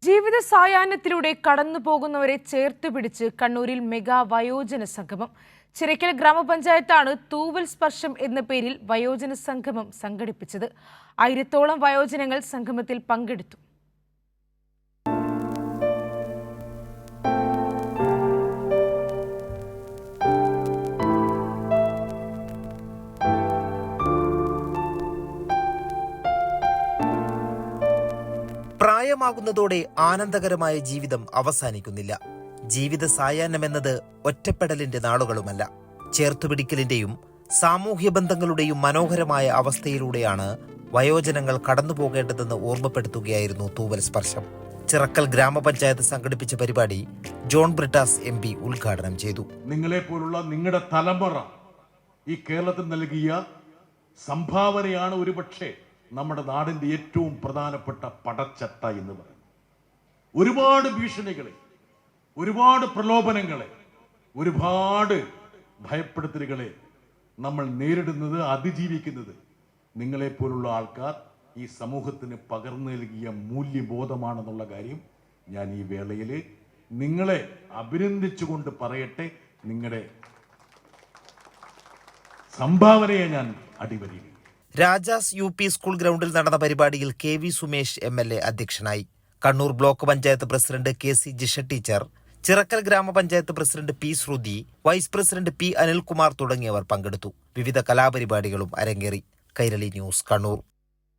ജീവിത സായാഹ്നത്തിലൂടെ കടന്നുപോകുന്നവരെ ചേർത്തുപിടിച്ച് കണ്ണൂരിൽ മെഗാ വയോജന സംഗമം. ചിറയ്ക്കൽ ഗ്രാമപഞ്ചായത്താണ് തൂവൽ സ്പർശം എന്ന പേരിൽ വയോജന സംഗമം സംഘടിപ്പിച്ചത്. 1000-ഓളം വയോജനങ്ങൾ സംഗമത്തിൽ പങ്കെടുത്തു. പ്രായമാകുന്നതോടെ ആനന്ദകരമായ ജീവിതം അവസാനിക്കുന്നില്ല. ജീവിത സായാഹ്നമെന്നത് ഒറ്റപ്പെടലിന്റെ നാളുകളുമല്ല, ചേർത്തുപിടിക്കലിന്റെയും സാമൂഹ്യ ബന്ധങ്ങളുടെയും മനോഹരമായ അവസ്ഥയിലൂടെയാണ് വയോജനങ്ങൾ കടന്നുപോകേണ്ടതെന്ന് ഓർമ്മപ്പെടുത്തുകയായിരുന്നു തൂവൽ സ്പർശം. ചിറക്കൽ ഗ്രാമപഞ്ചായത്ത് സംഘടിപ്പിച്ച പരിപാടി ജോൺ ബ്രിട്ടാസ് MP ഉദ്ഘാടനം ചെയ്തു. നിങ്ങളെപ്പോലുള്ള നിങ്ങളുടെ തലമുറ ഈ കേരളത്തിൽ നൽകിയ സംഭാവനയാണ് ഒരുപക്ഷെ നമ്മുടെ നാടിന്റെ ഏറ്റവും പ്രധാനപ്പെട്ട പടച്ചട്ട എന്ന് പറയുന്നത്. ഒരുപാട് ഭീഷണികളെ, ഒരുപാട് പ്രലോഭനങ്ങളെ, ഒരുപാട് ഭയപ്പെടുത്തലുകളെ നമ്മൾ നേരിടുന്നത്, അതിജീവിക്കുന്നത് നിങ്ങളെപ്പോലുള്ള ആൾക്കാർ ഈ സമൂഹത്തിന് പകർന്നു നൽകിയ മൂല്യബോധമാണെന്നുള്ള കാര്യം ഞാൻ ഈ വേളയിൽ നിങ്ങളെ അഭിനന്ദിച്ചുകൊണ്ട് പറയട്ടെ. നിങ്ങളുടെ സംഭാവനയെ ഞാൻ അടിവരിക്കും. രാജാസ് UP സ്കൂൾ ഗ്രൗണ്ടിൽ നടന്ന പരിപാടിയിൽ KV സുമേഷ് MLA അധ്യക്ഷനായി. Kannur block panchayat president KC Jisha teacher, Chirakkal ഗ്രാമപഞ്ചായത്ത് പ്രസിഡന്റ് P ശ്രുതി, വൈസ് പ്രസിഡന്റ് P അനിൽകുമാർ തുടങ്ങിയവർ പങ്കെടുത്തു. വിവിധ കലാപരിപാടികളും അരങ്ങേറി. കൈരളി ന്യൂസ്, കണ്ണൂർ.